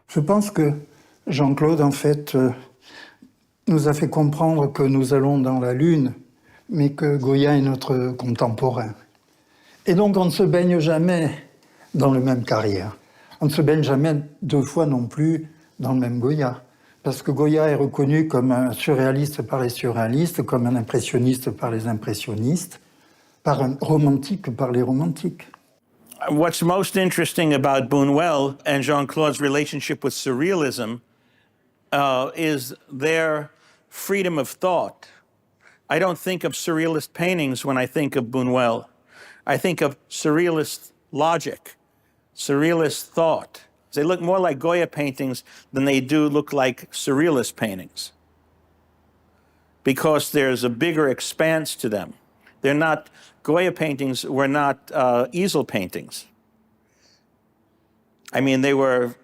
Je pense que Jean-Claude, en fait, nous a fait comprendre que nous allons dans la Lune, mais que Goya est notre contemporain. Et donc, on ne se baigne jamais dans le même carrière. On ne se baigne jamais deux fois non plus dans le même Goya. Parce que Goya est reconnu comme un surréaliste par les surréalistes, comme un impressionniste par les impressionnistes, par un romantique par les romantiques. What's most interesting about Buñuel and Jean-Claude's relationship with surrealism is their freedom of thought. I don't think of surrealist paintings when I think of Buñuel. I think of surrealist logic, surrealist thought. They look more like Goya paintings than they do look like surrealist paintings, because there's a bigger expanse to them. They're not, Goya paintings were not easel paintings. I mean, they were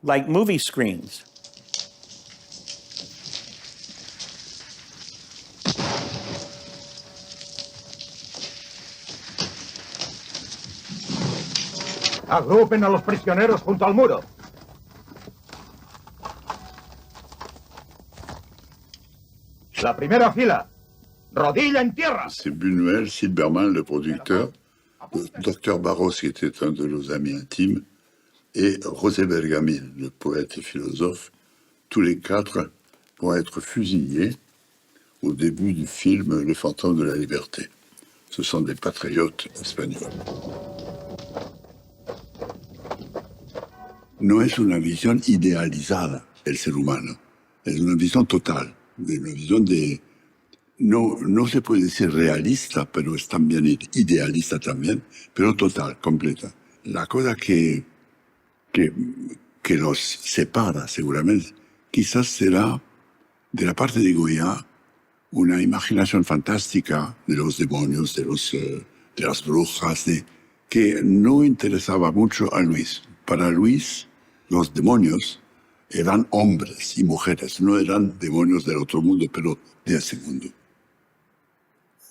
like movie screens. Agrupen a los prisioneros junto al muro. La primera fila. Rodilla en tierra. C'est Buñuel, Silberman, le producteur, le docteur Barros, qui était un de nos amis intimes, et José Bergamin, le poète et philosophe. Tous les quatre vont être fusillés au début du film Le fantôme de la liberté. Ce sont des patriotes espagnols. No es una visión idealizada del ser humano, es una visión total, una visión de... No se puede decir realista, pero es también idealista también, pero total, completa. La cosa que nos separa seguramente, quizás será de la parte de Goya una imaginación fantástica de los demonios, de las brujas, que no interesaba mucho a Luis. Para Luis, los demonios eran hombres y mujeres, no eran demonios del otro mundo, pero de ese mundo.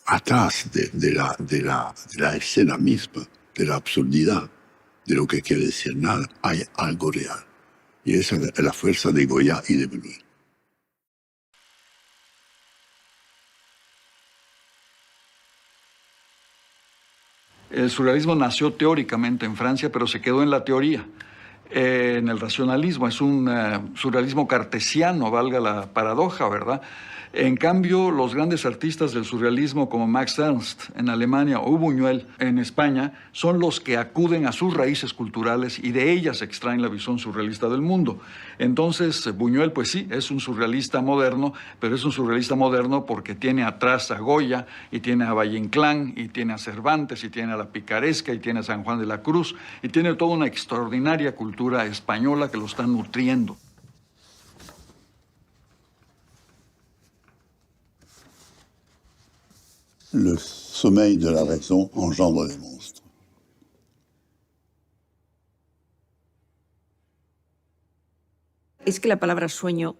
Atrás de la escena misma, de la absurdidad, de lo que quiere decir nada, hay algo real. Y esa es la fuerza de Goya y de Buñuel. El surrealismo nació teóricamente en Francia, pero se quedó en la teoría, en el racionalismo. Es un surrealismo cartesiano, valga la paradoja, ¿verdad? En cambio, los grandes artistas del surrealismo como Max Ernst en Alemania o Buñuel en España son los que acuden a sus raíces culturales y de ellas extraen la visión surrealista del mundo. Entonces, Buñuel, pues sí, es un surrealista moderno, pero es un surrealista moderno porque tiene atrás a Goya y tiene a Valle Inclán y tiene a Cervantes y tiene a la picaresca y tiene a San Juan de la Cruz y tiene toda una extraordinaria cultura española que lo está nutriendo. Le sommeil de la raison engendre les monstres. Es que la palabra sueño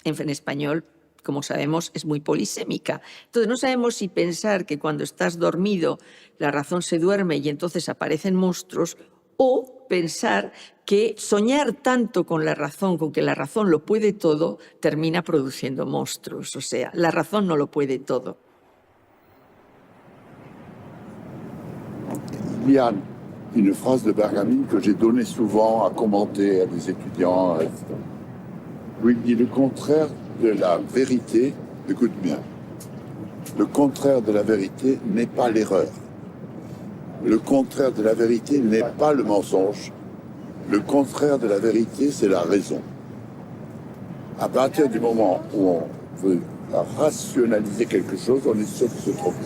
en español, como sabemos, es muy polisémica. Entonces no sabemos si pensar que cuando estás dormido la razón se duerme y entonces aparecen monstruos, o pensar que soñar tanto con la razón, con que la razón lo puede todo, termina produciendo monstruos. O sea, la razón no lo puede todo. Il y a une phrase de Bergamin que j'ai donnée souvent à commenter à des étudiants, où il dit le contraire de la vérité, écoute bien, le contraire de la vérité n'est pas l'erreur. Le contraire de la vérité n'est pas le mensonge. Le contraire de la vérité, c'est la raison. À partir du moment où on veut rationaliser quelque chose, on est sûr de se tromper.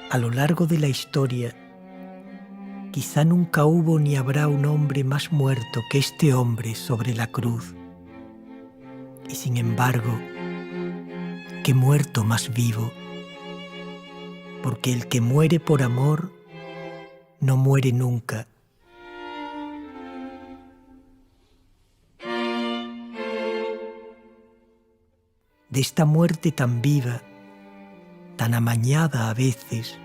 A lo largo de la historia, quizá nunca hubo ni habrá un hombre más muerto que este hombre sobre la cruz. Y sin embargo, qué muerto más vivo, porque el que muere por amor no muere nunca. de esta muerte tan viva, tan amañada a veces,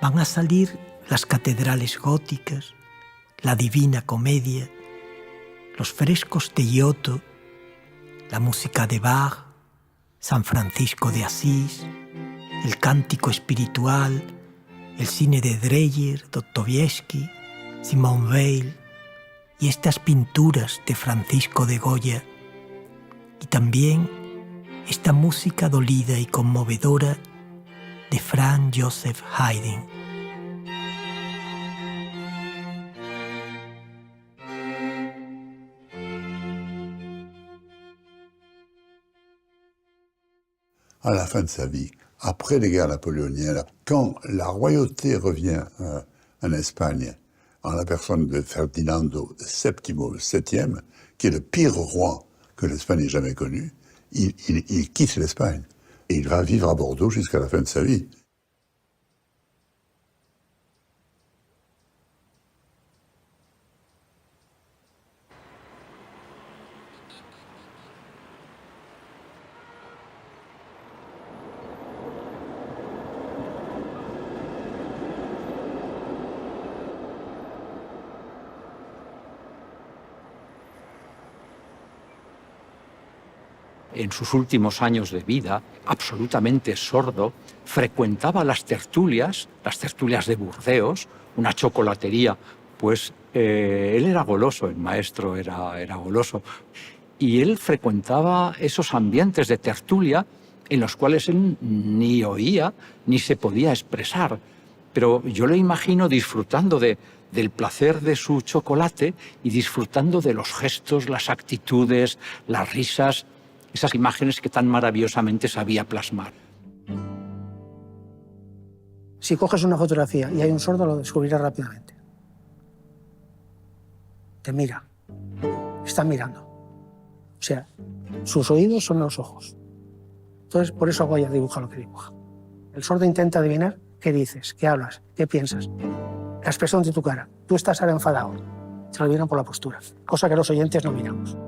van a salir las catedrales góticas, la Divina Comedia, los frescos de Giotto, la música de Bach, San Francisco de Asís, el cántico espiritual, el cine de Dreyer, Dostoyevsky, Simone Weil y estas pinturas de Francisco de Goya, y también esta música dolida y conmovedora de Franz Joseph Haydn. À la fin de sa vie, après les guerres napoléoniennes, quand la royauté revient en Espagne, en la personne de Ferdinando VII, qui est le pire roi que l'Espagne ait jamais connu, il quitte l'Espagne et il va vivre à Bordeaux jusqu'à la fin de sa vie. En sus últimos años de vida, absolutamente sordo, frecuentaba las tertulias de Burdeos, una chocolatería, pues él era goloso, el maestro era goloso, y él frecuentaba esos ambientes de tertulia en los cuales él ni oía ni se podía expresar. Pero yo lo imagino disfrutando del placer de su chocolate y disfrutando de los gestos, las actitudes, las risas, esas imágenes que tan maravillosamente sabía plasmar. Si coges una fotografía y hay un sordo, lo descubrirás rápidamente. Te mira, está mirando. O sea, sus oídos son los ojos. Entonces, por eso Goya dibuja lo que dibuja. El sordo intenta adivinar qué dices, qué hablas, qué piensas. La expresión de tu cara. Tú estás ahora enfadado. Se lo adivinan por la postura, cosa que los oyentes no miramos.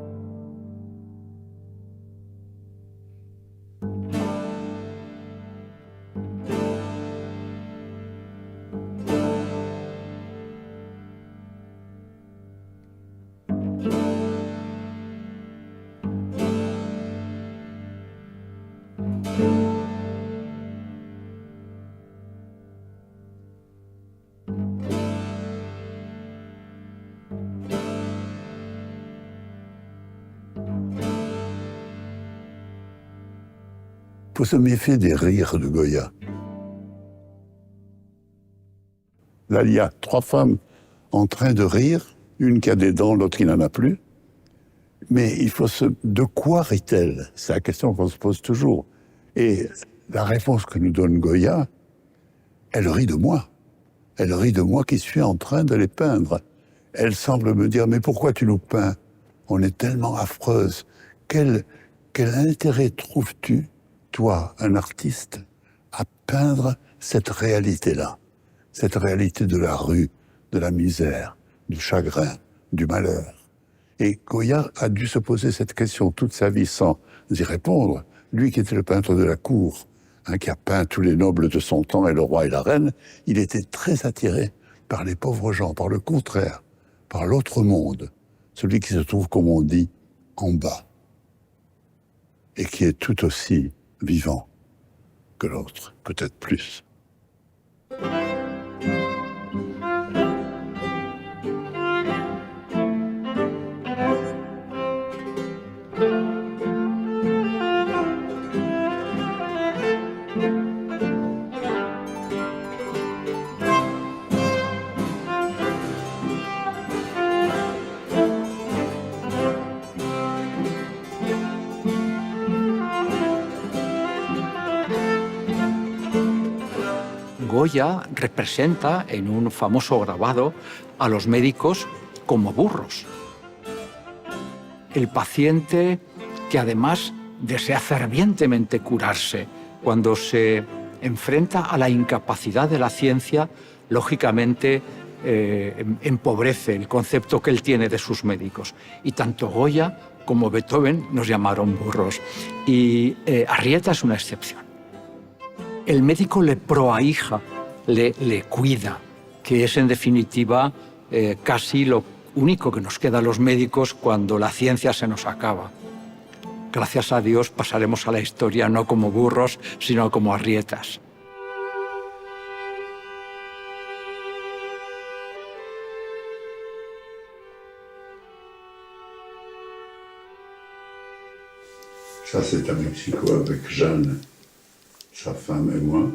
Il faut se méfier des rires de Goya. Là, il y a 3 femmes en train de rire, une qui a des dents, l'autre qui n'en a plus. Mais de quoi rit-elle? C'est la question qu'on se pose toujours. Et la réponse que nous donne Goya, elle rit de moi. Elle rit de moi qui suis en train de les peindre. Elle semble me dire, mais pourquoi tu nous peins? On est tellement affreuse. Quel intérêt trouves-tu, toi, un artiste, à peindre cette réalité-là? Cette réalité de la rue, de la misère, du chagrin, du malheur. Et Goya a dû se poser cette question toute sa vie sans y répondre. Lui qui était le peintre de la cour, qui a peint tous les nobles de son temps et le roi et la reine, il était très attiré par les pauvres gens, par le contraire, par l'autre monde, celui qui se trouve, comme on dit, en bas, et qui est tout aussi vivant que l'autre, peut-être plus. Goya representa en un famoso grabado a los médicos como burros. El paciente que además desea fervientemente curarse, cuando se enfrenta a la incapacidad de la ciencia, lógicamente empobrece el concepto que él tiene de sus médicos. Y tanto Goya como Beethoven nos llamaron burros. Y Arrieta es una excepción. El médico le proahija, le cuida, que es en definitiva casi lo único que nos queda a los médicos cuando la ciencia se nos acaba. Gracias a Dios pasaremos a la historia no como burros, sino como arrietas. Ça, c'est à Mexico avec Jeanne, sa femme et moi.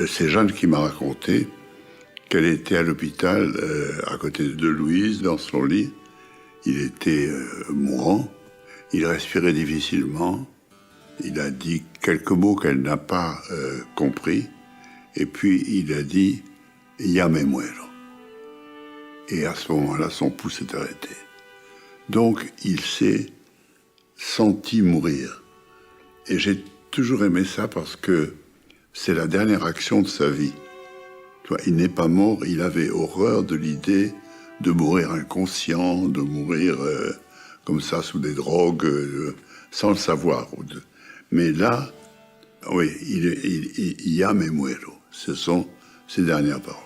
C'est Jeanne qui m'a raconté qu'elle était à l'hôpital à côté de Louise, dans son lit. Il était mourant, il respirait difficilement. Il a dit quelques mots qu'elle n'a pas compris. Et puis il a dit « Ya me muero ». Et à ce moment-là, son pouls s'est arrêté. Donc il s'est senti mourir. Et j'ai toujours aimé ça parce que c'est la dernière action de sa vie. Tu vois, il n'est pas mort, il avait horreur de l'idée de mourir inconscient, de mourir comme ça sous des drogues, sans le savoir. Mais là, oui, il y a me muero. Ce sont ses dernières paroles.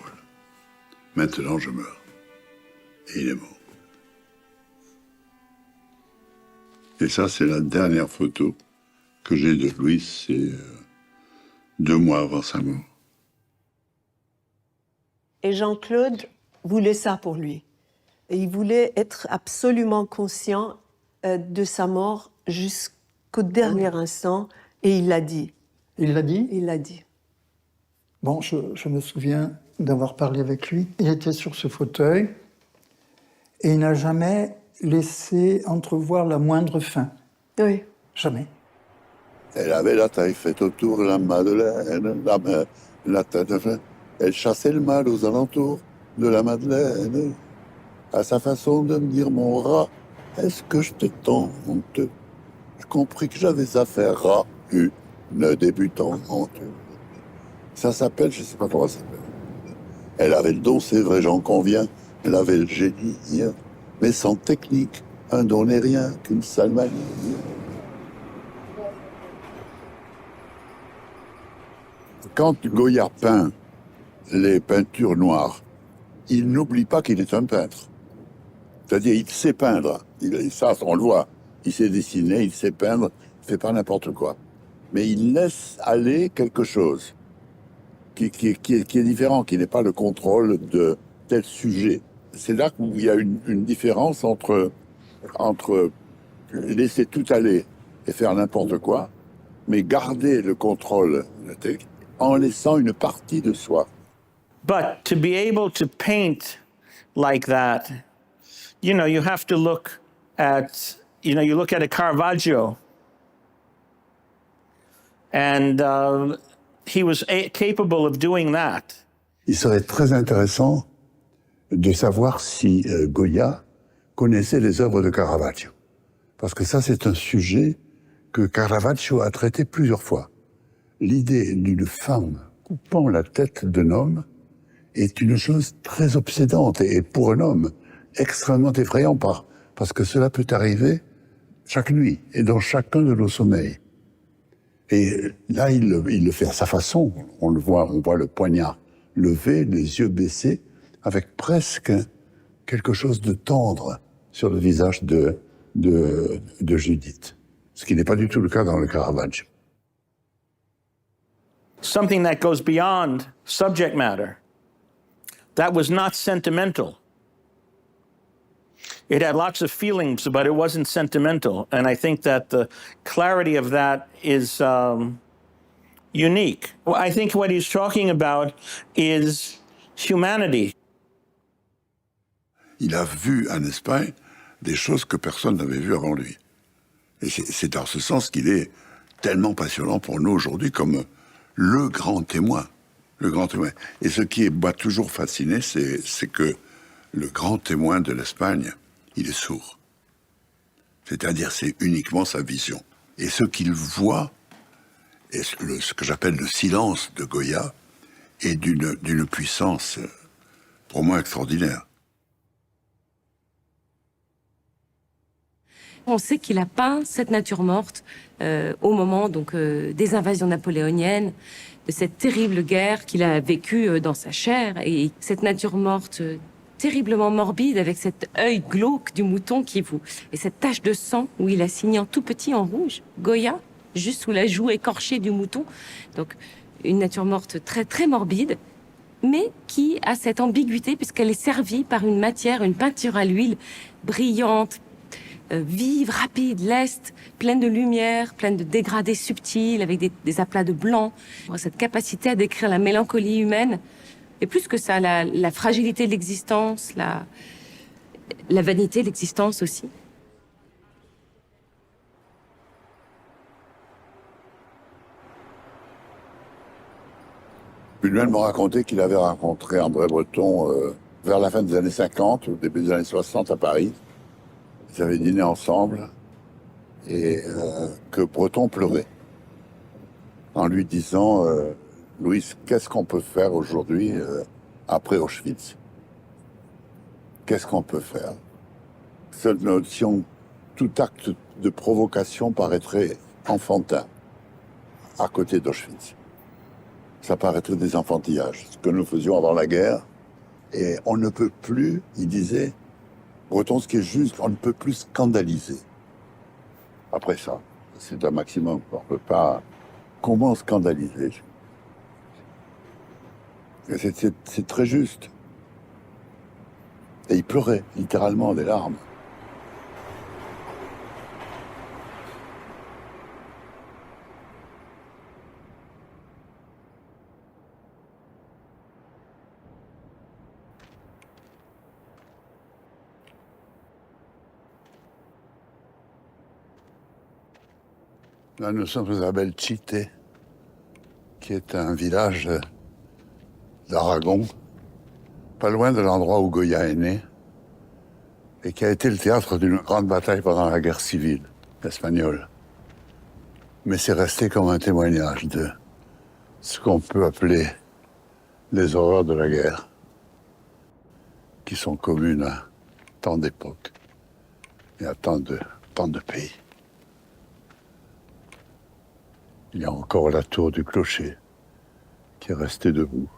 Maintenant, je meurs. Et il est mort. Et ça, c'est la dernière photo que j'ai de Louis, c'est 2 mois avant sa mort. Et Jean-Claude voulait ça pour lui. Et il voulait être absolument conscient de sa mort jusqu'au dernier instant. Et il l'a dit. Il l'a dit? Il l'a dit. Bon, je me souviens d'avoir parlé avec lui. Il était sur ce fauteuil et il n'a jamais laissé entrevoir la moindre faim. Oui. Jamais. Elle avait la taille faite autour de la Madeleine, la tête faite. Elle chassait le mal aux alentours de la Madeleine. À sa façon de me dire, mon rat, est-ce que je te tente? J'ai compris que j'avais affaire à une débutante. Ça s'appelle, je ne sais pas comment ça s'appelle. Elle avait le don, c'est vrai, j'en conviens. Elle avait le génie, mais sans technique. Un don n'est rien qu'une sale manie. Quand Goya peint les peintures noires, il n'oublie pas qu'il est un peintre. C'est-à-dire, il sait peindre. Ça, on le voit. Il sait dessiner, il sait peindre, il ne fait pas n'importe quoi. Mais il laisse aller quelque chose qui est différent, qui n'est pas le contrôle de tel sujet. C'est là où il y a une différence entre laisser tout aller et faire n'importe quoi, mais garder le contrôle en laissant une partie de soi. But to be able to paint like that, you know, you have to look at, you know, you look at a Caravaggio, and he was capable of doing that. Il serait très intéressant de savoir si Goya connaissait les œuvres de Caravaggio. Parce que ça, c'est un sujet que Caravaggio a traité plusieurs fois. L'idée d'une femme coupant la tête d'un homme est une chose très obsédante et pour un homme extrêmement effrayant parce que cela peut arriver chaque nuit et dans chacun de nos sommeils. Et là, il le fait à sa façon. On voit le poignard levé, les yeux baissés, avec presque quelque chose de tendre sur le visage de Judith. Ce qui n'est pas du tout le cas dans le Caravaggio. Something that goes beyond subject matter. That was not sentimental. It had lots of feelings, but it wasn't sentimental. And I think that the clarity of that is unique. Well, I think what he's talking about is humanity. Il a vu en Espagne des choses que personne n'avait vues avant lui. Et c'est dans ce sens qu'il est tellement passionnant pour nous aujourd'hui comme le grand témoin. Le grand témoin. Et ce qui m'a toujours fasciné, c'est que le grand témoin de l'Espagne, il est sourd. C'est-à-dire, c'est uniquement sa vision. Et ce qu'il voit, et ce que j'appelle le silence de Goya, est d'une puissance pour moi extraordinaire. On sait qu'il a peint cette nature morte au moment des invasions napoléoniennes, de cette terrible guerre qu'il a vécue dans sa chair. Et cette nature morte terriblement morbide, avec cet œil glauque du mouton et cette tache de sang où il a signé en tout petit en rouge, Goya, juste sous la joue écorchée du mouton. Donc une nature morte très, très morbide, mais qui a cette ambiguïté puisqu'elle est servie par une matière, une peinture à l'huile brillante, vive, rapide, leste, pleine de lumière, pleine de dégradés subtils, avec des aplats de blanc. Cette capacité à décrire la mélancolie humaine, et plus que ça, la fragilité de l'existence, la vanité de l'existence aussi. Buñuel m'a raconté qu'il avait rencontré André Breton vers la fin des années 50, au début des années 60 à Paris. Ils avaient dîné ensemble et que Breton pleurait en lui disant Louis, qu'est-ce qu'on peut faire aujourd'hui après Auschwitz? Qu'est-ce qu'on peut faire? Cette notion, tout acte de provocation paraîtrait enfantin à côté d'Auschwitz. Ça paraîtrait des enfantillages, ce que nous faisions avant la guerre. Et on ne peut plus, il disait, Breton, ce qui est juste, on ne peut plus scandaliser. Après ça, c'est un maximum. On ne peut pas... Comment scandaliser? C'est très juste. Et il pleurait, littéralement, des larmes. Là, nous sommes à Belchite, qui est un village d'Aragon, pas loin de l'endroit où Goya est né, et qui a été le théâtre d'une grande bataille pendant la guerre civile espagnole. Mais c'est resté comme un témoignage de ce qu'on peut appeler les horreurs de la guerre, qui sont communes à tant d'époques et à tant de pays. Il y a encore la tour du clocher qui est restée debout.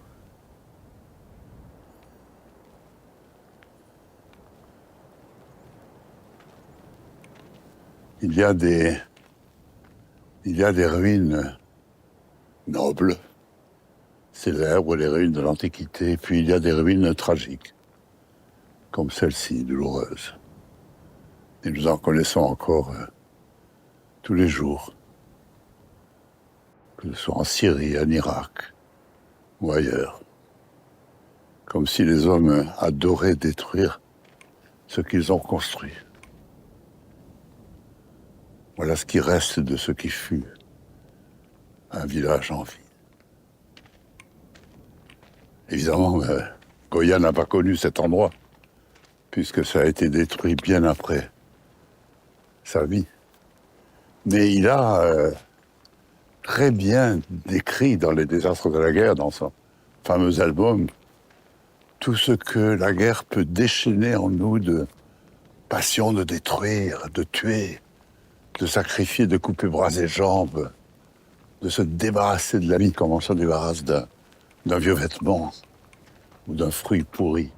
Il y a des ruines nobles, célèbres, les ruines de l'Antiquité, puis il y a des ruines tragiques, comme celle-ci, douloureuse. Et nous en connaissons encore tous les jours. Que ce soit en Syrie, en Irak ou ailleurs. Comme si les hommes adoraient détruire ce qu'ils ont construit. Voilà ce qui reste de ce qui fut un village en vie. Évidemment, Goya n'a pas connu cet endroit, puisque ça a été détruit bien après sa vie. Mais il a très bien décrit dans Les désastres de la guerre, dans son fameux album, tout ce que la guerre peut déchaîner en nous de passion de détruire, de tuer, de sacrifier, de couper bras et jambes, de se débarrasser de la vie comme on se débarrasse d'un vieux vêtement ou d'un fruit pourri.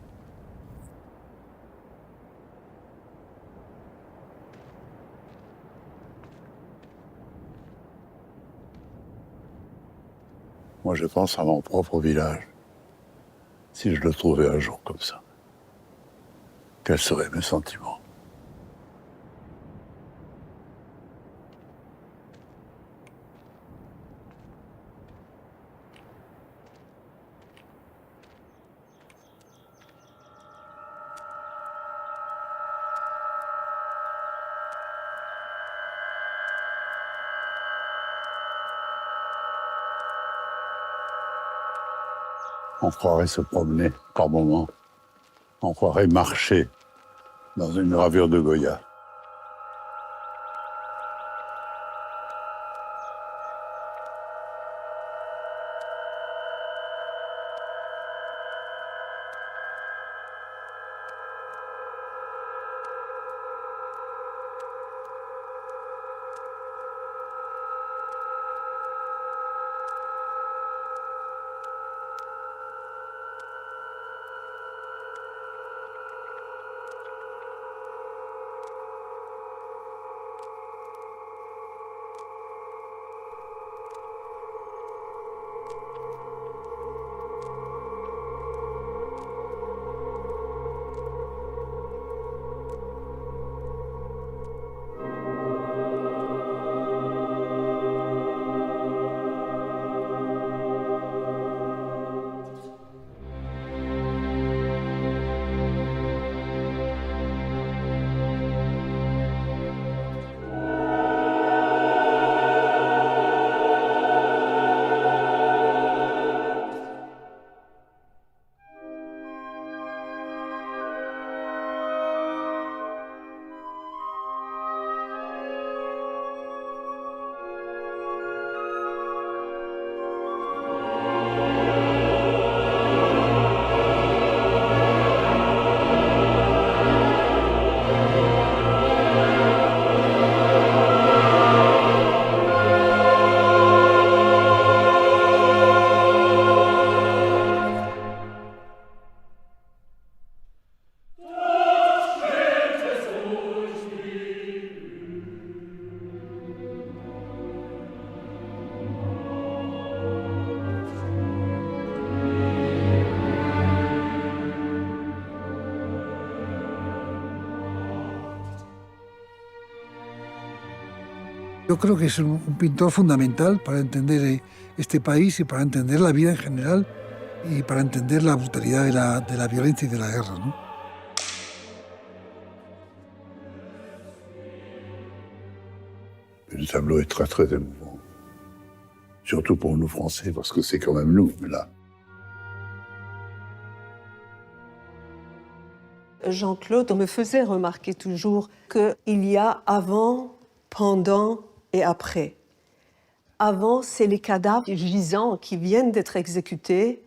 Moi, je pense à mon propre village, si je le trouvais un jour comme ça. Quels seraient mes sentiments? On croirait se promener par moments. On croirait marcher dans une gravure de Goya. Yo creo que es un pintor fundamental para entender este país y para entender la vida en general y para entender la brutalidad de la violencia y de la guerra, ¿no? Le tableau est très très émouvant. Surtout pour nous Français, parce que c'est quand même nous, là. Jean-Claude me faisait remarquer toujours qu'il y a avant, pendant et après. Avant, c'est les cadavres gisants qui viennent d'être exécutés.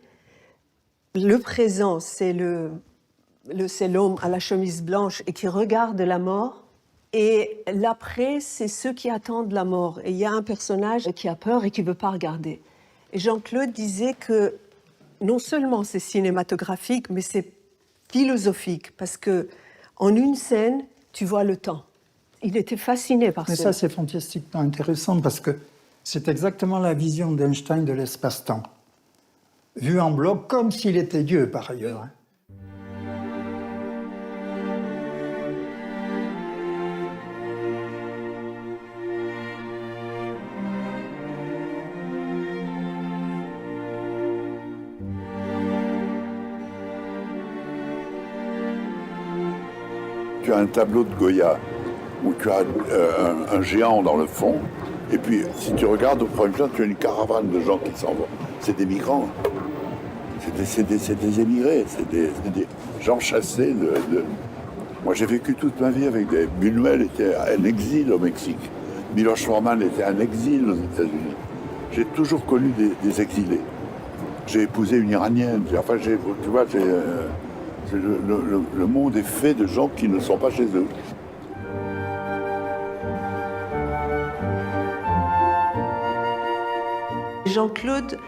Le présent, c'est l'homme à la chemise blanche et qui regarde la mort. Et l'après, c'est ceux qui attendent la mort. Et il y a un personnage qui a peur et qui ne veut pas regarder. Et Jean-Claude disait que non seulement c'est cinématographique, mais c'est philosophique, parce que en une scène, tu vois le temps. Il était fasciné par ça. Mais ça, c'est fantastiquement intéressant, parce que c'est exactement la vision d'Einstein de l'espace-temps. Vu en bloc, comme s'il était Dieu, par ailleurs. Tu as un tableau de Goya où tu as un géant dans le fond, et puis si tu regardes au premier plan, tu as une caravane de gens qui s'en vont. C'est des migrants, c'est des émigrés, c'est des gens chassés. Moi j'ai vécu toute ma vie avec des... Buñuel était en exil au Mexique, Miloš Forman était en exil aux États-Unis. J'ai toujours connu des exilés. J'ai épousé une Iranienne, enfin tu vois, le monde est fait de gens qui ne sont pas chez eux. Jean-Claude,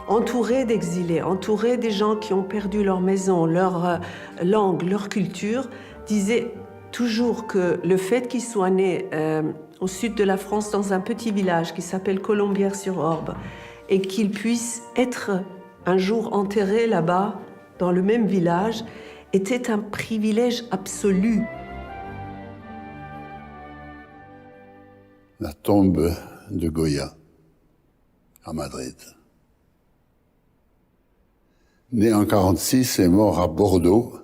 entouré d'exilés, entouré des gens qui ont perdu leur maison, leur langue, leur culture, disait toujours que le fait qu'il soit né au sud de la France dans un petit village qui s'appelle Colombières-sur-Orbe et qu'il puisse être un jour enterré là-bas, dans le même village, était un privilège absolu. La tombe de Goya, à Madrid. Né en 1946 et mort à Bordeaux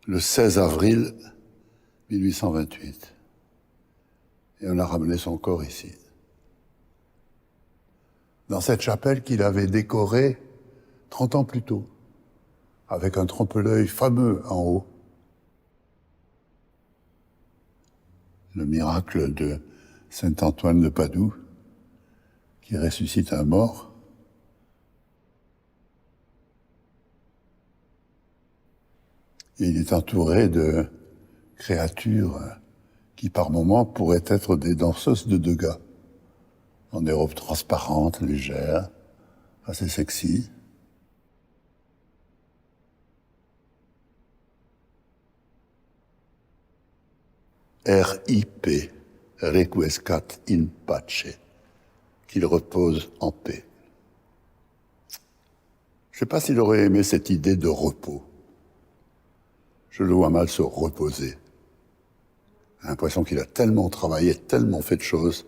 le 16 avril 1828. Et on a ramené son corps ici. Dans cette chapelle qu'il avait décorée 30 ans plus tôt, avec un trompe-l'œil fameux en haut. Le miracle de Saint Antoine de Padoue, qui ressuscite un mort. Et il est entouré de créatures qui, par moments, pourraient être des danseuses de Degas, dans des robes transparentes, légères, assez sexy. RIP, Requiescat in pace, qu'il repose en paix. Je ne sais pas s'il aurait aimé cette idée de repos. Je le vois mal se reposer. J'ai l'impression qu'il a tellement travaillé, tellement fait de choses,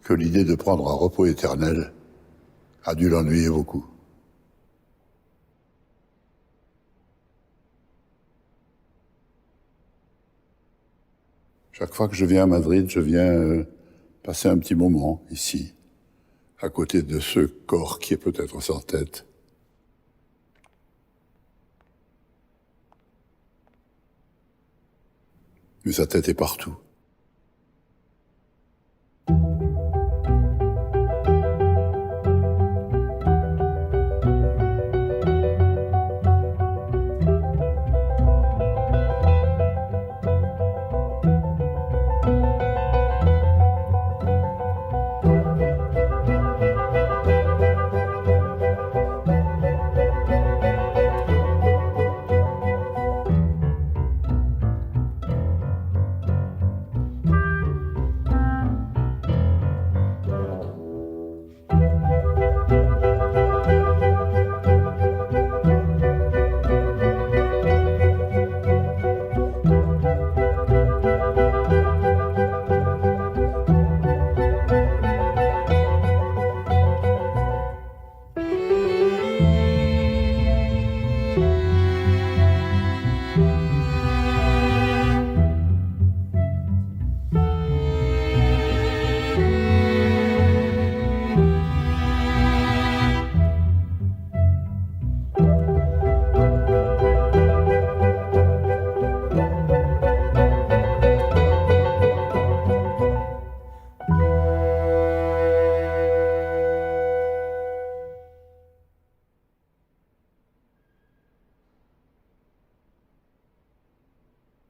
que l'idée de prendre un repos éternel a dû l'ennuyer beaucoup. Chaque fois que je viens à Madrid, je viens passer un petit moment ici, à côté de ce corps qui est peut-être sans tête. Mais sa tête est partout.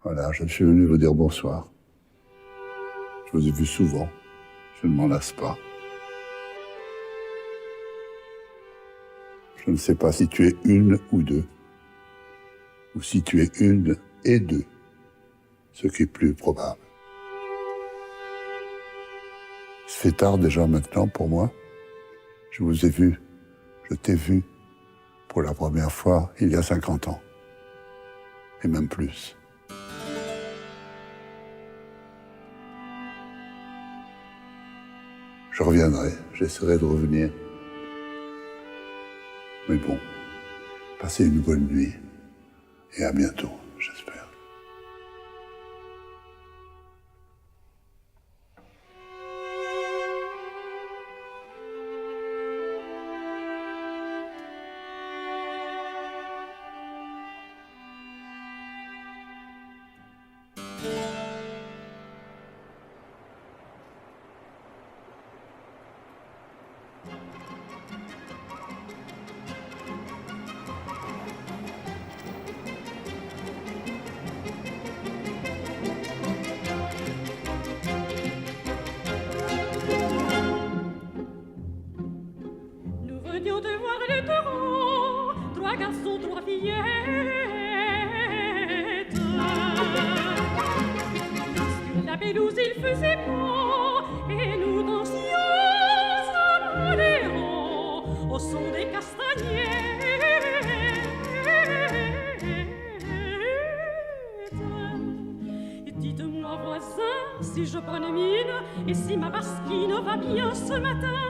Voilà, je suis venu vous dire bonsoir. Je vous ai vu souvent, je ne m'en lasse pas. Je ne sais pas si tu es une ou deux, ou si tu es une et deux, ce qui est plus probable. Il se fait tard déjà maintenant pour moi. Je vous ai vu, je t'ai vu pour la première fois il y a 50 ans, et même plus. Je reviendrai, j'essaierai de revenir. Mais bon, passez une bonne nuit et à bientôt, j'espère. Dites-moi, voisin, si je bonne mine et si ma basquine va bien ce matin,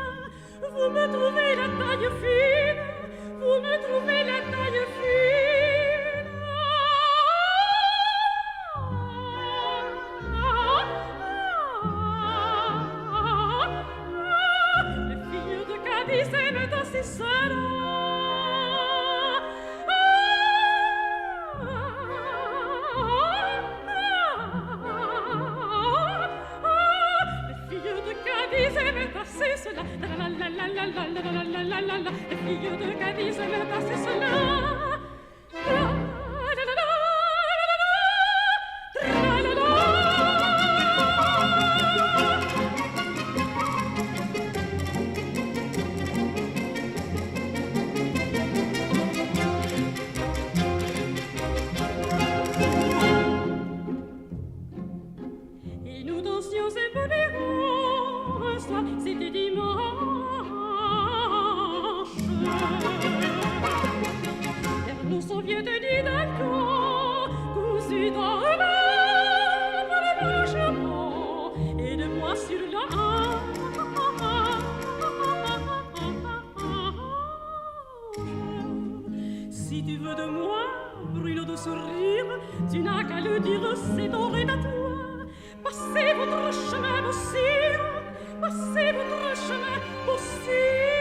vous me trouvez la taille fine, vous me trouvez la taille fine. Les filles de Cadiz aiment danser seules. Les filles de Cadiz aiment passer cela. Et nous dansions un boléro, un soir, c'était dimanche. Nous soviets d'Hidalgo, cousus dans l'arbre de blanchement, et de moi sur la hanche. Si tu veux de moi, brûlot de sourire, tu n'as qu'à le dire, c'est doré à toi. Passez votre chemin, vos sires, passez votre chemin, vos sires.